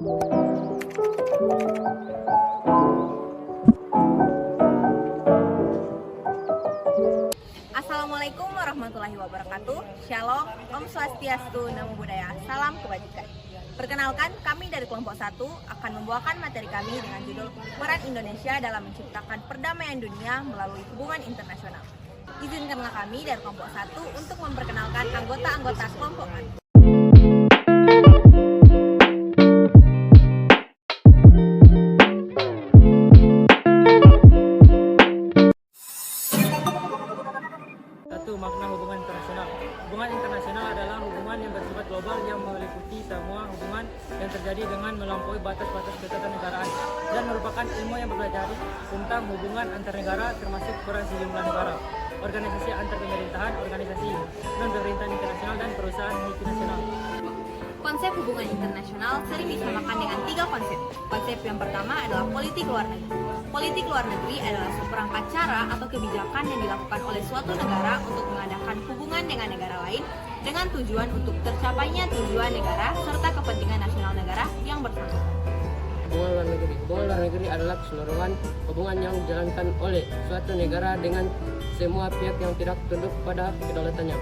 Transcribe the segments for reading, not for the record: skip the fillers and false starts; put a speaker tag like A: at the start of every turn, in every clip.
A: Assalamualaikum warahmatullahi wabarakatuh. Shalom, Om Swastiastu, Namo Buddhaya, salam kebajikan. Perkenalkan, kami dari kelompok 1 akan membawakan materi kami dengan judul Peran Indonesia dalam menciptakan perdamaian dunia melalui hubungan internasional. Izinkanlah kami dari kelompok 1 untuk memperkenalkan anggota-anggota kelompok kami.
B: Makna hubungan internasional. Hubungan internasional adalah hubungan yang bersifat global yang meliputi semua hubungan yang terjadi dengan melampaui batas-batas ketatanegaraan dan merupakan ilmu yang mempelajari tentang hubungan antar negara termasuk peran sejumlah negara, organisasi antar pemerintahan, organisasi non-pemerintahan internasional dan perusahaan multinasional.
A: Konsep hubungan internasional sering disamakan dengan 3 konsep. Konsep yang pertama adalah politik luar negeri. Politik luar negeri adalah seperangkat cara atau kebijakan yang dilakukan oleh suatu negara untuk mengadakan hubungan dengan negara lain dengan tujuan untuk tercapainya tujuan negara serta kepentingan nasional negara yang bersangkutan.
C: Hubungan luar negeri. Hubungan luar negeri adalah keseluruhan hubungan yang dijalankan oleh suatu negara dengan semua pihak yang tidak tunduk pada kedaulatannya.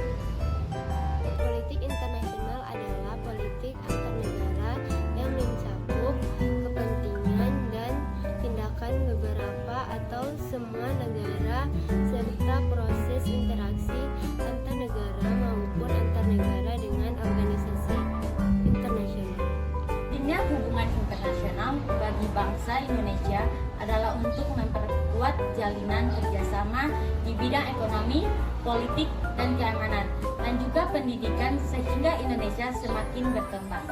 D: Politik internasional adalah politik antar negara yang mencakup kepentingan dan tindakan beberapa atau semua negara serta proses interaksi antar negara maupun antar negara dengan organisasi internasional.
E: Pentingnya hubungan internasional bagi bangsa Indonesia adalah untuk memperkuat jalinan kerjasama di bidang ekonomi, politik, dan keamanan, dan juga pendidikan sehingga Indonesia semakin berkembang.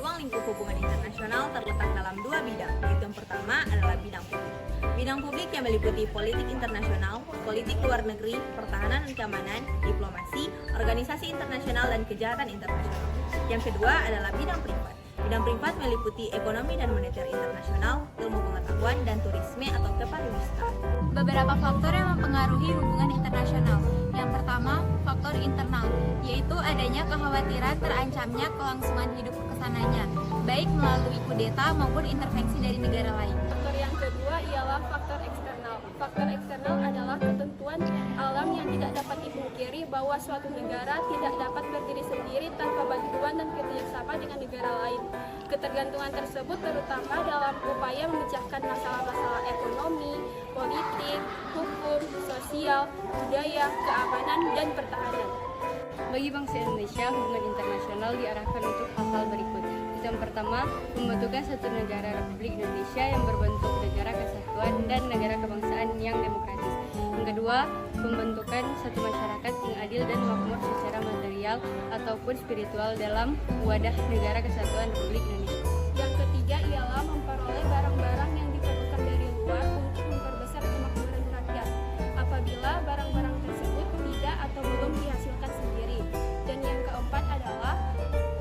A: Ruang lingkup hubungan internasional terletak dalam 2 bidang, yaitu yang pertama adalah bidang publik. Bidang publik yang meliputi politik internasional, politik luar negeri, pertahanan dan keamanan, diplomasi, organisasi internasional, dan kejahatan internasional. Yang kedua adalah bidang privat. Bidang privat meliputi ekonomi dan moneter internasional, ilmu pengetahuan, dan turisme atau kepariwisataan.
F: Beberapa faktor yang mempengaruhi hubungan internasional. Yang pertama, faktor internal, yaitu adanya kekhawatiran terancamnya kelangsungan hidup kesananya, baik melalui kudeta maupun intervensi dari negara lain.
G: Faktor yang kedua ialah faktor eksternal. Faktor eksternal adalah ketentuan alam yang tidak dapat dipungkiri bahwa suatu negara tidak dapat berdiri sendiri tanpa bantuan dan kerjasama dengan negara lain. Ketergantungan tersebut terutama dalam upaya memecahkan masalah-masalah ekonomi, politik, hukum, sosial, budaya, keamanan, dan pertahanan.
H: Bagi bangsa Indonesia, hubungan internasional diarahkan untuk hal-hal berikut. Yang pertama, membentukkan satu negara Republik Indonesia yang berbentuk negara kesatuan dan negara kebangsaan yang demokratis. Yang kedua, pembentukan satu masyarakat yang adil dan makmur secara material ataupun spiritual dalam wadah negara kesatuan Republik Indonesia.
G: Yang ketiga ialah memperoleh barang-barang yang diperlukan dari luar untuk memperbesar kemakmuran rakyat apabila barang-barang tersebut tidak atau belum dihasilkan sendiri. Dan yang keempat adalah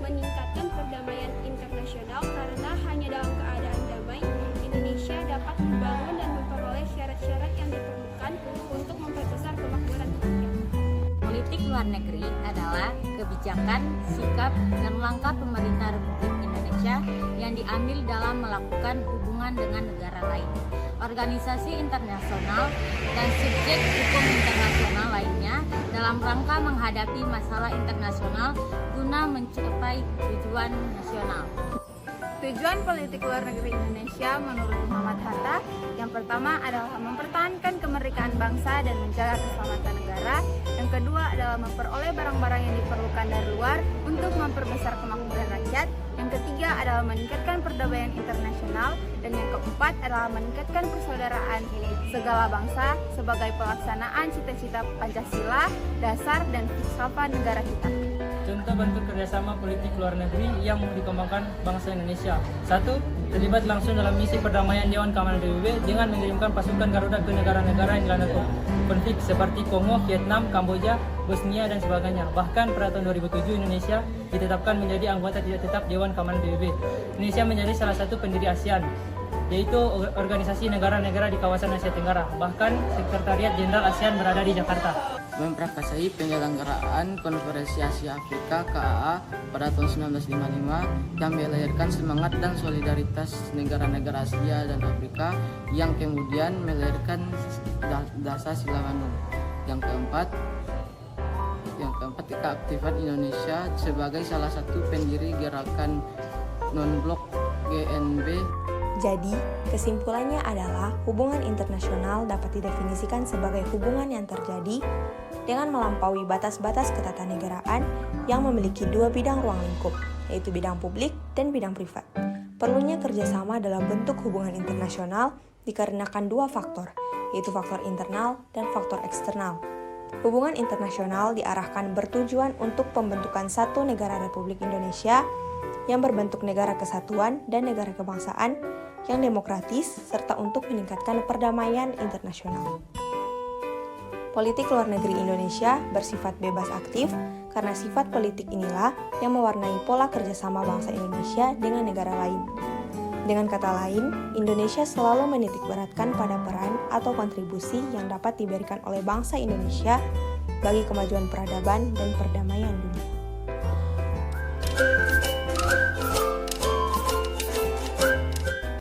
G: meningkatkan perdamaian internasional karena hanya dalam keadaan damai Indonesia dapat membangun dan memperoleh syarat-syarat yang diperlukan untuk memperbesar kemakmuran rakyat.
E: Politik luar negeri adalah kebijakan, sikap, dan langkah pemerintah Republik Indonesia yang diambil dalam melakukan hubungan dengan negara lain, organisasi internasional, dan subjek hukum internasional lainnya dalam rangka menghadapi masalah internasional guna mencapai tujuan nasional.
F: Tujuan politik luar negeri Indonesia menurut Muhammad Hatta yang pertama adalah mempertahankan kemerdekaan bangsa dan menjaga keselamatan negara. Yang kedua adalah memperoleh barang-barang yang diperlukan dari luar untuk memperbesar kemakmuran rakyat. Yang ketiga adalah meningkatkan perdamaian internasional. Dan yang keempat adalah meningkatkan persaudaraan segala bangsa sebagai pelaksanaan cita-cita Pancasila, dasar dan filsafat negara kita.
B: Contoh bentuk kerjasama politik luar negeri yang dikembangkan bangsa Indonesia. 1. Terlibat langsung dalam misi perdamaian Dewan Keamanan PBB dengan mengirimkan pasukan Garuda ke negara-negara yang dilanda konflik seperti Kongo, Vietnam, Kamboja, Bosnia, dan sebagainya. Bahkan pada tahun 2007 Indonesia ditetapkan menjadi anggota tidak tetap Dewan Keamanan PBB. Indonesia menjadi salah satu pendiri ASEAN, yaitu organisasi negara-negara di kawasan Asia Tenggara. Bahkan Sekretariat Jenderal ASEAN berada di Jakarta.
I: memprakarsai penyelenggaraan Konferensi Asia Afrika KAA pada tahun 1955 yang melahirkan semangat dan solidaritas negara-negara Asia dan Afrika yang kemudian melahirkan dasar sila Bandung. Yang keempat, keaktifan Indonesia sebagai salah satu pendiri gerakan non-blok GNB.
A: Jadi, kesimpulannya adalah hubungan internasional dapat didefinisikan sebagai hubungan yang terjadi dengan melampaui batas-batas ketatanegaraan yang memiliki dua bidang ruang lingkup, yaitu bidang publik dan bidang privat. Perlunya kerjasama dalam bentuk hubungan internasional dikarenakan dua faktor, yaitu faktor internal dan faktor eksternal. Hubungan internasional diarahkan bertujuan untuk pembentukan satu negara Republik Indonesia yang berbentuk negara kesatuan dan negara kebangsaan yang demokratis serta untuk meningkatkan perdamaian internasional. Politik luar negeri Indonesia bersifat bebas aktif karena sifat politik inilah yang mewarnai pola kerjasama bangsa Indonesia dengan negara lain. Dengan kata lain, Indonesia selalu menitikberatkan pada peran atau kontribusi yang dapat diberikan oleh bangsa Indonesia bagi kemajuan peradaban dan perdamaian dunia.